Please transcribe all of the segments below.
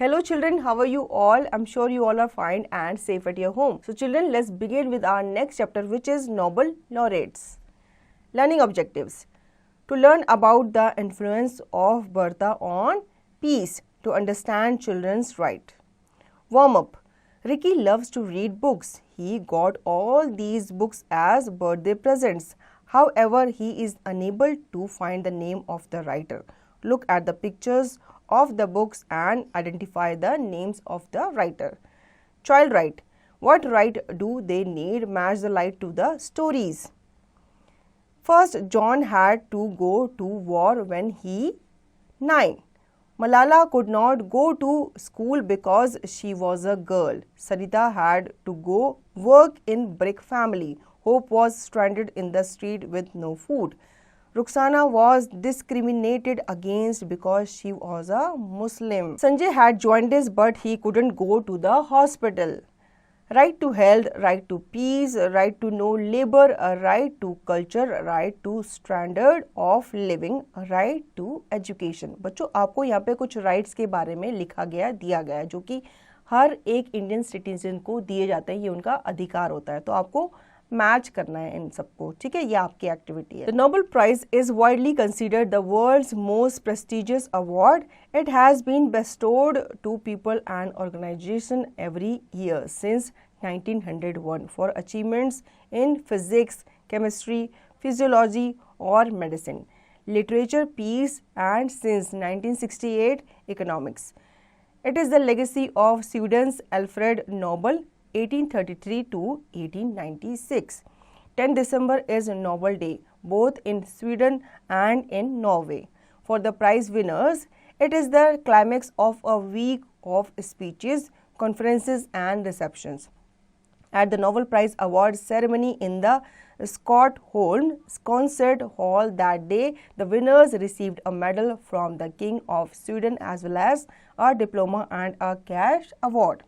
Hello children, how are you all? I'm sure you all are fine and safe at your home. So children, let's begin with our next chapter, which is Nobel laureates. Learning objectives. To learn about the influence of Bertha on peace, to understand children's right. Warm up. Ricky loves to read books. He got all these books as birthday presents. However, he is unable to find the name of the writer. Look at the pictures of the books and identify the names of the writer. Child right. What right do they need? Match the light to the stories. First, John had to go to war when he 9. Malala could not go to school because she was a girl. Sarita had to go work in brick family. Hope was stranded in the street with no food. Ruxana was discriminated against because she was a Muslim. Sanjay had jaundice but he couldn't go to the hospital. Right to health, right to peace, right to no labor, a right to culture, right to standard of living, right to education. बच्चों आपको यहाँ पे कुछ rights के बारे में लिखा गया दिया गया जो कि हर एक इंडियन सिटीजन को दिए जाते हैं, ये उनका अधिकार होता है, तो आपको मैच करना है इन सबको, ठीक है, ये आपकी एक्टिविटी है. The Nobel Prize is widely considered the world's most prestigious award. It has been bestowed to people and organizations every year since 1901 for achievements in physics, chemistry, physiology or medicine, literature, peace, and since 1968 economics. It is the legacy of Sweden's Alfred Nobel 1833 to 1896. 10 December is Nobel Day, both in Sweden and in Norway. For the prize winners, it is the climax of a week of speeches, conferences and receptions. At the Nobel Prize Award ceremony in the Stockholm Concert Hall that day, the winners received a medal from the King of Sweden as well as a diploma and a cash award.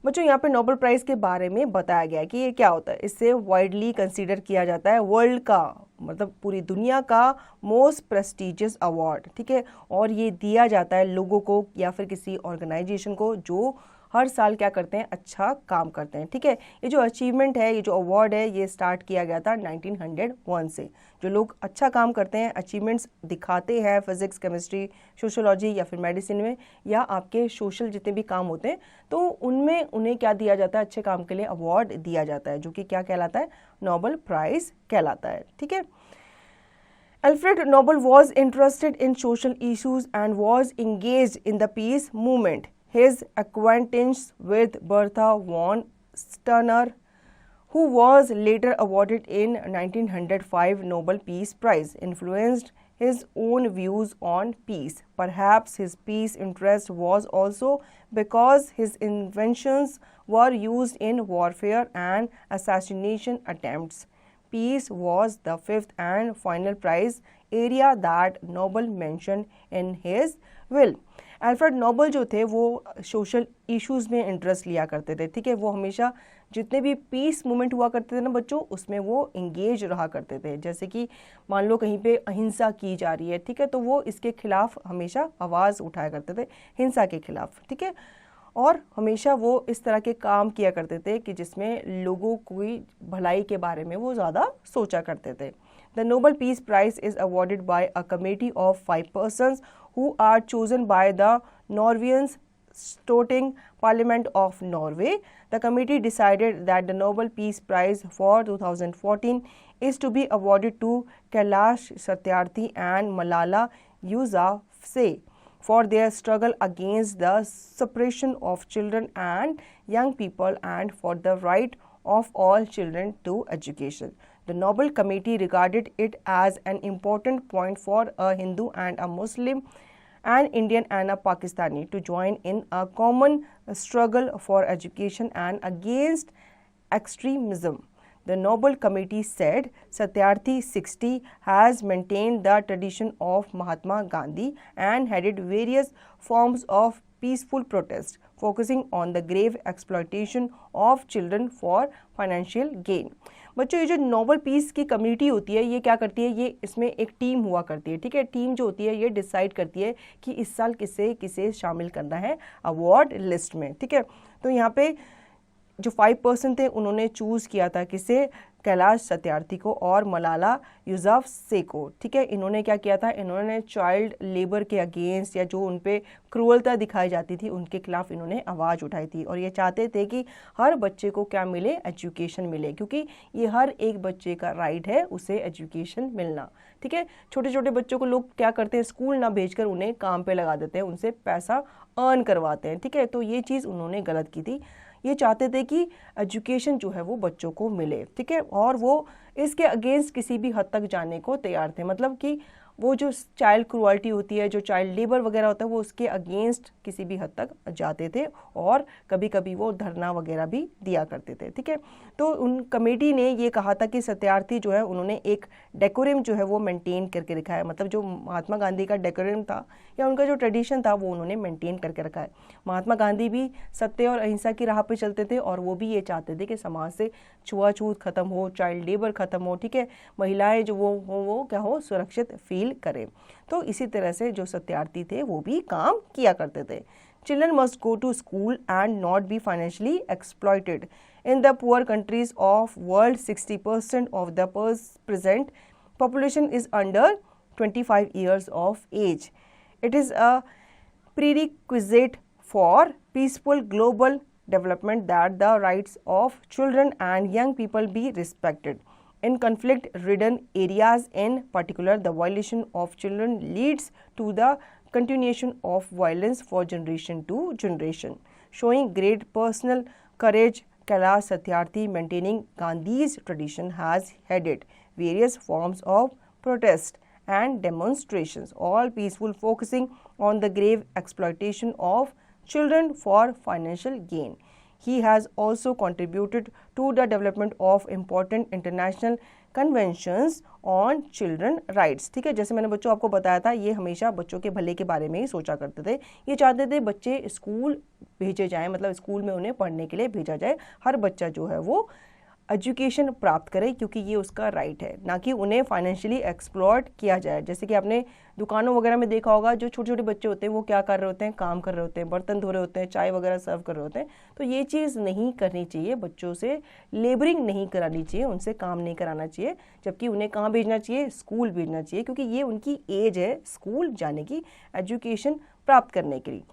बच्चों यहाँ पे Nobel prize के बारे में बताया गया है कि ये क्या होता है. इससे वाइडली कंसीडर किया जाता है वर्ल्ड का, मतलब पूरी दुनिया का मोस्ट प्रेस्टिजियस अवार्ड, ठीक है, और ये दिया जाता है लोगों को या फिर किसी ऑर्गेनाइजेशन को जो हर साल क्या करते हैं, अच्छा काम करते हैं, ठीक है. ये जो अचीवमेंट है, ये जो अवार्ड है, ये स्टार्ट किया गया था 1901 से. जो लोग अच्छा काम करते हैं, अचीवमेंट्स दिखाते हैं फिजिक्स, केमिस्ट्री, सोशोलॉजी या फिर मेडिसिन में या आपके सोशल जितने भी काम होते हैं, तो उनमें उन्हें क्या दिया जाता है, अच्छे काम के लिए अवार्ड दिया जाता है, जो कि क्या कहलाता है, नोबेल प्राइज़ कहलाता है, ठीक है. Alfred Nobel was interested in social issues and was engaged in the peace movement. His acquaintance with Bertha von Steiner, who was later awarded in 1905 Nobel Peace Prize, influenced his own views on peace. Perhaps his peace interest was also because his inventions were used in warfare and assassination attempts. Peace was the fifth and final prize area that Nobel mentioned in his will. Alfred Nobel जो थे वो social issues में interest लिया करते थे, ठीक है. वो हमेशा जितने भी पीस मूवमेंट हुआ करते थे ना बच्चों, उसमें वो इंगेज रहा करते थे. जैसे कि मान लो कहीं पे अहिंसा की जा रही है, ठीक है, तो वो इसके खिलाफ हमेशा आवाज़ उठाया करते थे, हिंसा के खिलाफ, ठीक है. और हमेशा वो इस तरह के काम किया करते थे कि जिसमें लोगों की भलाई के बारे में वो ज़्यादा सोचा करते थे. The Nobel Peace Prize is awarded by a committee of 5 persons who are chosen by the Norwegian Storting Parliament of Norway. The committee decided that the Nobel Peace Prize for 2014 is to be awarded to Kailash Satyarthi and Malala Yousafzai for their struggle against the suppression of children and young people and for the right of all children to education. The Nobel Committee regarded it as an important point for a Hindu and a Muslim, an Indian and a Pakistani to join in a common struggle for education and against extremism. The Nobel Committee said Satyarthi 60 has maintained the tradition of Mahatma Gandhi and headed various forms of peaceful protest focusing on the grave exploitation of children for financial gain. बच्चों ये जो Nobel peace की community होती है ये क्या करती है, ये इसमें एक टीम हुआ करती है, ठीक है। टीम जो होती है ये डिसाइड करती है कि इस साल किसे किसे शामिल करना है अवार्ड लिस्ट में, ठीक है। तो यहाँ पे जो 5% थे उन्होंने चूज़ किया था किसे, कैलाश सत्यार्थी को और मलाला यूसुफजई को, ठीक है। इन्होंने क्या किया था, इन्होंने चाइल्ड लेबर के अगेंस्ट या जो उन पे क्रूरता दिखाई जाती थी उनके खिलाफ इन्होंने आवाज़ उठाई थी और ये चाहते थे कि हर बच्चे को क्या मिले, एजुकेशन मिले, क्योंकि ये हर एक बच्चे का राइट है उसे एजुकेशन मिलना, ठीक है। छोटे छोटे बच्चों को लोग क्या करते हैं, स्कूल ना भेजकर उन्हें काम पे लगा देते हैं, उनसे पैसा अर्न करवाते हैं, ठीक है। तो ये चीज़ उन्होंने गलत की थी। ये चाहते थे कि एजुकेशन जो है वो बच्चों को मिले, ठीक है। और वो इसके अगेंस्ट किसी भी हद तक जाने को तैयार थे, मतलब कि वो जो चाइल्ड क्रूअल्टी होती है, जो चाइल्ड लेबर वगैरह होता है, वो उसके अगेंस्ट किसी भी हद तक जाते थे और कभी कभी वो धरना वगैरह भी दिया करते थे, ठीक है। तो उन कमेटी ने ये कहा था कि सत्यार्थी जो है उन्होंने एक डेकोरम जो है वो मेंटेन करके रखा है, मतलब जो महात्मा गांधी का डेकोरम था या उनका जो ट्रेडिशन था वो उन्होंने मेंटेन करके रखा है। महात्मा गांधी भी सत्य और अहिंसा की राह पे चलते थे और वो भी ये चाहते थे कि समाज से छुआछूत खत्म हो, चाइल्ड लेबर खत्म हो, ठीक है। महिलाएं जो वो क्या हो, सुरक्षित फील करें। तो इसी तरह से जो सत्यार्थी थे वो भी काम किया करते थे। Children must go to school and not be financially exploited. In the poor countries of world, 60% of the present population is under 25 years of age. It is a prerequisite for peaceful global development that the rights of children and young people be respected. In conflict-ridden areas in particular, the violation of children leads to the continuation of violence for generation to generation. Showing great personal courage, Kailash Satyarthi, maintaining Gandhi's tradition, has headed various forms of protest and demonstrations, all peaceful, focusing on the grave exploitation of children for financial gain. He has also contributed to the development of important international conventions on children rights, ठीक है। जैसे मैंने बच्चों आपको बताया था, ये हमेशा बच्चों के भले के बारे में ही सोचा करते थे। ये चाहते थे बच्चे स्कूल भेजे जाएं, मतलब स्कूल में उन्हें पढ़ने के लिए भेजा जाए, हर बच्चा जो है वो एजुकेशन प्राप्त करे क्योंकि ये उसका राइट है, ना कि उन्हें फाइनेंशियली एक्सप्लॉयट किया जाए। जैसे कि आपने दुकानों वगैरह में देखा होगा, जो छोटे छोटे बच्चे होते हैं वो क्या कर रहे होते हैं, काम कर रहे होते हैं, बर्तन धो रहे होते हैं, चाय वगैरह सर्व कर रहे होते हैं। तो ये चीज़ नहीं करनी चाहिए, बच्चों से लेबरिंग नहीं करानी चाहिए, उनसे काम नहीं कराना चाहिए, जबकि उन्हें कहाँ भेजना चाहिए, स्कूल भेजना चाहिए, क्योंकि ये उनकी एज है स्कूल जाने की, एजुकेशन प्राप्त करने के लिए।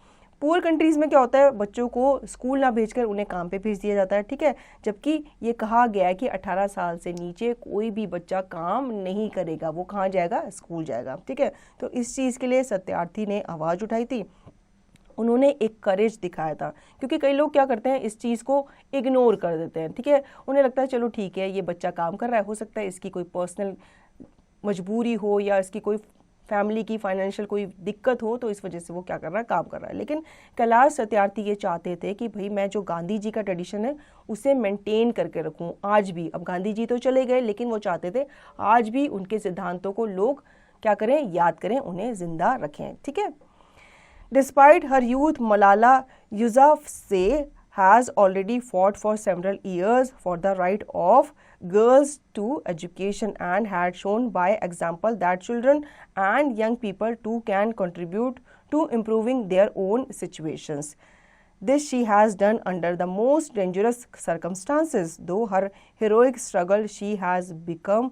पुअर कंट्रीज़ में क्या होता है, बच्चों को स्कूल ना भेजकर उन्हें काम पे भेज दिया जाता है, ठीक है। जबकि ये कहा गया है कि 18 साल से नीचे कोई भी बच्चा काम नहीं करेगा, वो कहाँ जाएगा, स्कूल जाएगा, ठीक है। तो इस चीज़ के लिए सत्यार्थी ने आवाज़ उठाई थी, उन्होंने एक करेज दिखाया था, क्योंकि कई लोग क्या करते हैं, इस चीज़ को इग्नोर कर देते हैं, ठीक है। उन्हें लगता है चलो ठीक है, ये बच्चा काम कर रहा है, हो सकता है इसकी कोई पर्सनल मजबूरी हो या इसकी कोई फैमिली की फाइनेंशियल कोई दिक्कत हो, तो इस वजह से वो क्या कर रहा है, काम कर रहा है। लेकिन कैलाश सत्यार्थी ये चाहते थे कि भाई मैं जो गांधी जी का ट्रेडिशन है उसे मेंटेन करके रखूं आज भी। अब गांधी जी तो चले गए, लेकिन वो चाहते थे आज भी उनके सिद्धांतों को लोग क्या करें, याद करें, उन्हें जिंदा रखें, ठीक है। Despite her youth, Malala Yousafzai has already fought for several years for the right of girls to education and had shown by example that children and young people too can contribute to improving their own situations. This she has done under the most dangerous circumstances. Though her heroic struggle, she has become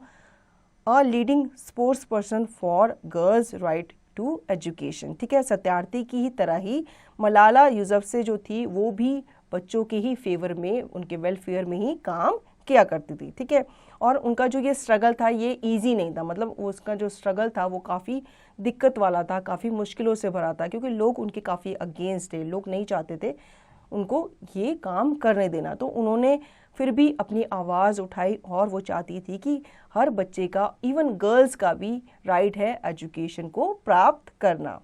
a leading spokesperson for girls' right to education. ठीक है, सत्यार्थी की ही तरह ही मलाला यूसुफजई जो थी वो भी बच्चों के ही फेवर में, उनके वेलफेयर में ही काम किया करती थी, ठीक है। और उनका जो ये स्ट्रगल था ये इजी नहीं था, मतलब उसका जो स्ट्रगल था वो काफ़ी दिक्कत वाला था, काफ़ी मुश्किलों से भरा था, क्योंकि लोग उनके काफ़ी अगेंस्ट थे, लोग नहीं चाहते थे उनको ये काम करने देना। तो उन्होंने फिर भी अपनी आवाज़ उठाई और वो चाहती थी कि हर बच्चे का, इवन गर्ल्स का भी राइट है एजुकेशन को प्राप्त करना।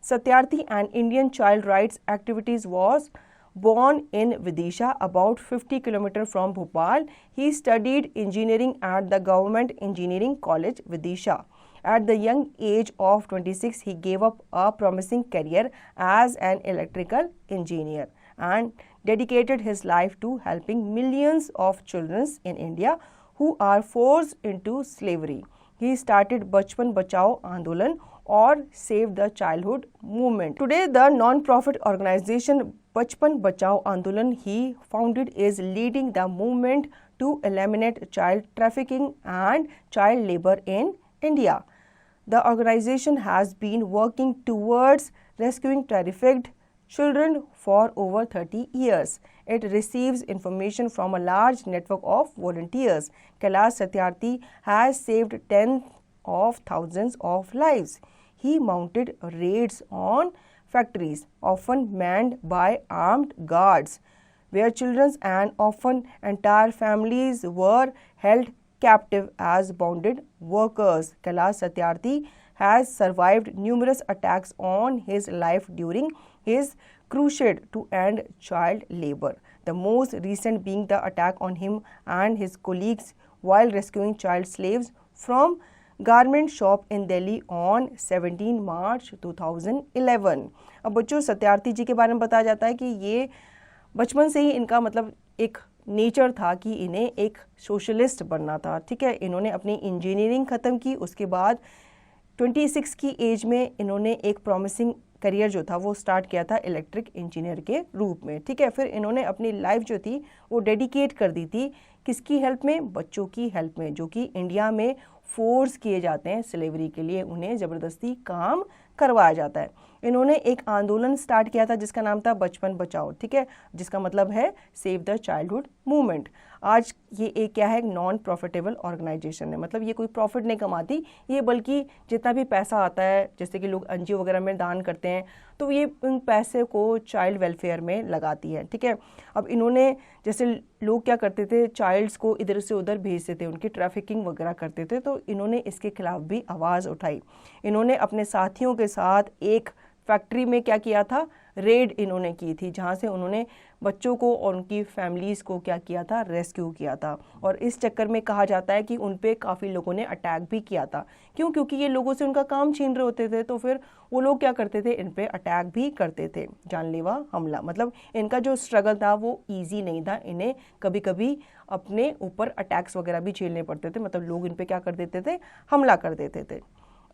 Satyarthi and Indian child rights activities was born in Vidisha, about 50 km from Bhopal. He studied engineering at the Government Engineering College, Vidisha. At the young age of 26, he gave up a promising career as an electrical engineer and dedicated his life to helping millions of children in India who are forced into slavery. He started Bachpan Bachao Andolan or Save the Childhood movement. Today, the non-profit organization Bachpan Bachao Andolan he founded is leading the movement to eliminate child trafficking and child labor in India. The organization has been working towards rescuing trafficked children for over 30 years. It receives information from a large network of volunteers. Kailash Satyarthi has saved tens of thousands of lives. He mounted raids on factories, often manned by armed guards, where children and often entire families were held captive as bonded workers. Kailash Satyarthi has survived numerous attacks on his life during his crusade to end child labor, the most recent being the attack on him and his colleagues while rescuing child slaves from garment shop in Delhi on 17 मार्च 2011। अब बच्चों सत्यार्थी जी के बारे में बताया जाता है कि ये बचपन से ही इनका मतलब एक नेचर था कि इन्हें एक सोशलिस्ट बनना था। ठीक है, इन्होंने अपनी इंजीनियरिंग ख़त्म की, उसके बाद 26 की एज में इन्होंने एक प्रॉमिसिंग करियर जो था वो स्टार्ट किया था इलेक्ट्रिक इंजीनियर के रूप में। ठीक है, फिर इन्होंने अपनी लाइफ जो थी वो डेडिकेट कर दी थी किसकी हेल्प में? बच्चों की हेल्प में, जो कि इंडिया में फोर्स किए जाते हैं स्लेवरी के लिए, उन्हें ज़बरदस्ती काम करवाया जाता है। इन्होंने एक आंदोलन स्टार्ट किया था जिसका नाम था बचपन बचाओ। ठीक है, जिसका मतलब है सेव द चाइल्डहुड मूवमेंट। आज ये एक क्या है, नॉन प्रॉफिटेबल ऑर्गेनाइजेशन है, मतलब ये कोई प्रॉफिट नहीं कमाती, ये बल्कि जितना भी पैसा आता है जैसे कि लोग एनजीओ वगैरह में दान करते हैं तो ये उन पैसे को चाइल्ड वेलफेयर में लगाती है। ठीक है, अब इन्होंने जैसे लोग क्या करते थे, चाइल्ड्स को इधर से उधर भेजते थे, उनकी ट्रैफिकिंग वगैरह करते थे, तो इन्होंने इसके खिलाफ भी आवाज़ उठाई। इन्होंने अपने साथियों के साथ एक फैक्ट्री में क्या किया था, रेड इन्होंने की थी, जहाँ से उन्होंने बच्चों को और उनकी फैमिलीज़ को क्या किया था, रेस्क्यू किया था। और इस चक्कर में कहा जाता है कि उन पे काफ़ी लोगों ने अटैक भी किया था। क्यों? क्योंकि ये लोगों से उनका काम छीन रहे होते थे, तो फिर वो लोग क्या करते थे, इन पे अटैक भी करते थे, जानलेवा हमला। मतलब इनका जो स्ट्रगल था वो ईजी नहीं था, इन्हें कभी कभी अपने ऊपर अटैक्स वगैरह भी झेलने पड़ते थे, मतलब लोग इन पे क्या कर देते थे, हमला कर देते थे।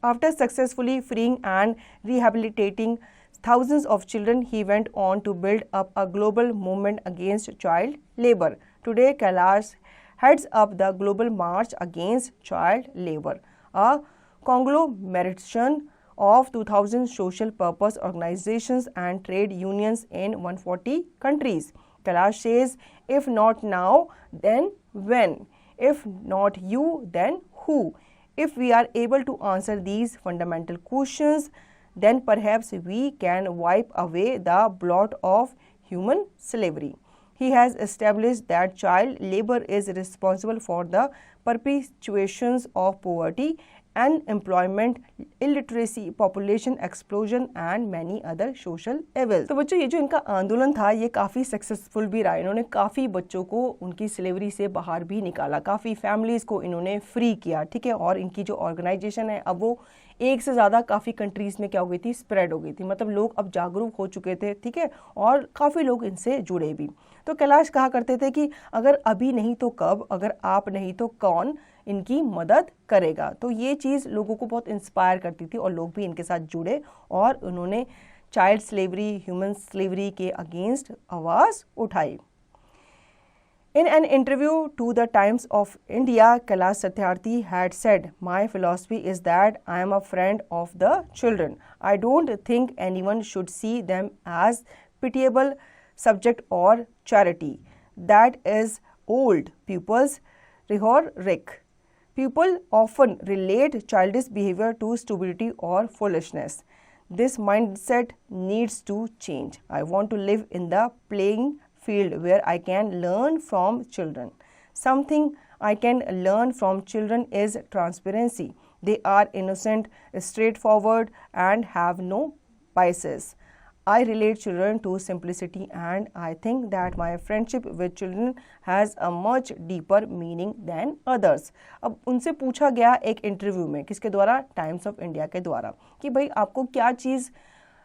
After successfully freeing and rehabilitating thousands of children, he went on to build up a global movement against child labor. Today, Kailash heads up the Global March Against Child Labor, a conglomeration of 2,000 social purpose organizations and trade unions in 140 countries. Kailash says, if not now, then when? If not you, then who? If we are able to answer these fundamental questions, then perhaps we can wipe away the blot of human slavery. He has established that child labor is responsible for the perpetuations of poverty, unemployment, illiteracy, population explosion and many other social evils. तो बच्चों ये जो इनका आंदोलन था ये काफ़ी successful भी रहा। इन्होंने काफ़ी बच्चों को उनकी स्लेवरी से बाहर भी निकाला, काफ़ी फैमिलीज़ को इन्होंने फ्री किया। ठीक है, और इनकी जो ऑर्गेनाइजेशन है अब वो एक से ज़्यादा काफ़ी कंट्रीज़ में क्या हो गई थी, स्प्रेड हो गई थी, मतलब लोग अब जागरूक हो चुके थे। ठीक है, और काफ़ी लोग इनसे जुड़े भी। तो कैलाश कहा करते थे कि अगर अभी नहीं तो कब, अगर आप नहीं तो कौन इनकी मदद करेगा। तो ये चीज़ लोगों को बहुत इंस्पायर करती थी और लोग भी इनके साथ जुड़े और उन्होंने चाइल्ड स्लेवरी, ह्यूमन स्लेवरी के अगेंस्ट आवाज़ उठाई। In an interview to the Times of India, Kailash Satyarthi had said, "My philosophy is that I am a friend of the children. I don't think anyone should see them as pitiable subject or charity. That is old people's rhetoric. People often relate childish behavior to stupidity or foolishness. This mindset needs to change. I want to live in the playing field where I can learn from children. Something I can learn from children is transparency. They are innocent, straightforward and have no biases. I relate children to simplicity and I think that my friendship with children has a much deeper meaning than others." अब उनसे पूछा गया एक interview में, किसके द्वारा, times of India के द्वारा, कि भाई आपको क्या चीज़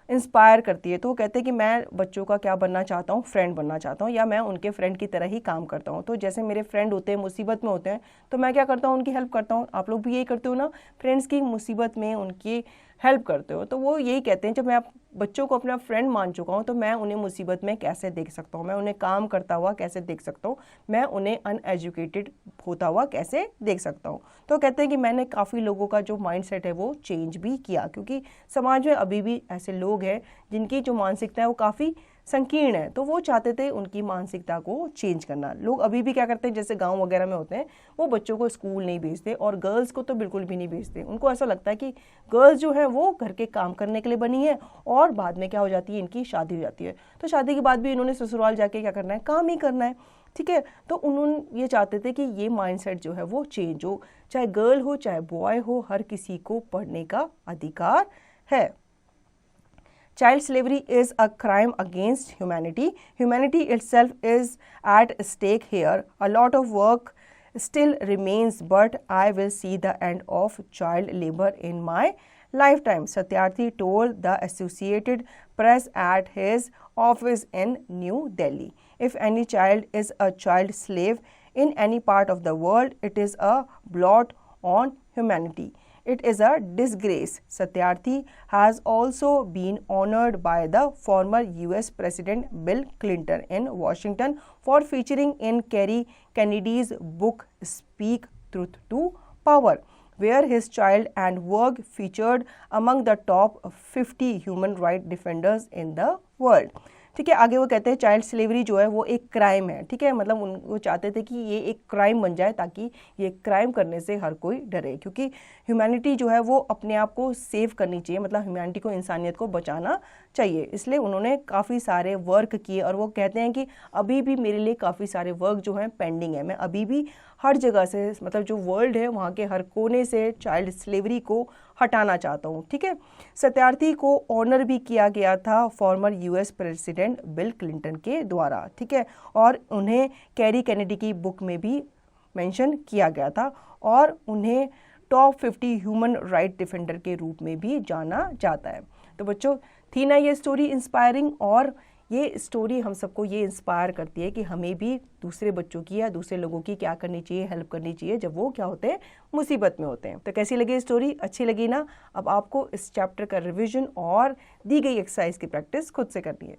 इंस्पायर करती है। तो वो कहते हैं कि मैं बच्चों का क्या बनना चाहता हूँ, फ्रेंड बनना चाहता हूँ, या मैं उनके फ्रेंड की तरह ही काम करता हूँ। तो जैसे मेरे फ्रेंड होते हैं मुसीबत में होते हैं तो मैं क्या करता हूँ, उनकी हेल्प करता हूँ। आप लोग भी यही करते हो ना, फ्रेंड्स की मुसीबत में उनकी हेल्प करते हो। तो वो यही कहते हैं जब मैं बच्चों को अपना फ्रेंड मान चुका हूँ तो मैं उन्हें मुसीबत में कैसे देख सकता हूँ, मैं उन्हें काम करता हुआ कैसे देख सकता हूँ, मैं उन्हें अनएजुकेटेड होता हुआ कैसे देख सकता हूँ। तो कहते हैं कि मैंने काफ़ी लोगों का जो माइंडसेट है वो चेंज भी किया, क्योंकि समाज में अभी भी ऐसे लोग हैं जिनकी जो मानसिकता है वो काफ़ी संकीर्ण है। तो वो चाहते थे उनकी मानसिकता को चेंज करना। लोग अभी भी क्या करते हैं, जैसे गांव वगैरह में होते हैं, वो बच्चों को स्कूल नहीं भेजते और गर्ल्स को तो बिल्कुल भी नहीं भेजते। उनको ऐसा लगता है कि गर्ल्स जो है वो घर के काम करने के लिए बनी है और बाद में क्या हो जाती है, इनकी शादी हो जाती है। तो शादी के बाद भी इन्होंने ससुराल जाके क्या करना है, काम ही करना है। ठीक है, तो उन्होंने ये चाहते थे कि ये माइंडसेट जो है वो चेंज हो, चाहे गर्ल हो चाहे बॉय हो, हर किसी को पढ़ने का अधिकार है। Child slavery is a crime against humanity. Humanity itself is at stake here. A lot of work still remains, but I will see the end of child labor in my lifetime, Satyarthi told the Associated Press at his office in New Delhi. If any child is a child slave in any part of the world, it is a blot on humanity. It is a disgrace. Satyarthi has also been honored by the former US President Bill Clinton in Washington for featuring in Kerry Kennedy's book Speak Truth to Power, where his child and work featured among the top 50 human rights defenders in the world. ठीक है, आगे वो कहते हैं child slavery जो है वो एक क्राइम है। ठीक है, मतलब वो चाहते थे कि ये एक क्राइम बन जाए ताकि ये क्राइम करने से हर कोई डरे, क्योंकि ह्यूमैनिटी जो है वो अपने आप को सेव करनी चाहिए, मतलब ह्यूमैनिटी को, इंसानियत को बचाना चाहिए। इसलिए उन्होंने काफ़ी सारे वर्क किए और वो कहते हैं कि अभी भी मेरे लिए काफ़ी सारे वर्क जो हैं पेंडिंग है। मैं अभी भी हर जगह से, मतलब जो वर्ल्ड है वहाँ के हर कोने से चाइल्ड स्लेवरी को हटाना चाहता हूँ। ठीक है, सत्यार्थी को ऑनर भी किया गया था former US president bill Clinton के द्वारा। ठीक है, और उन्हें कैरी कैनेडी की बुक में भी मेंशन किया गया था और उन्हें टॉप 50 ह्यूमन राइट डिफेंडर के रूप में भी जाना जाता है। तो बच्चों, थी ना ये स्टोरी इंस्पायरिंग, और ये स्टोरी हम सबको ये इंस्पायर करती है कि हमें भी दूसरे बच्चों की या दूसरे लोगों की क्या करनी चाहिए, हेल्प करनी चाहिए जब वो क्या होते हैं, मुसीबत में होते हैं। तो कैसी लगी स्टोरी, अच्छी लगी ना? अब आपको इस चैप्टर का रिवीजन और दी गई एक्सरसाइज की प्रैक्टिस खुद से करनी है।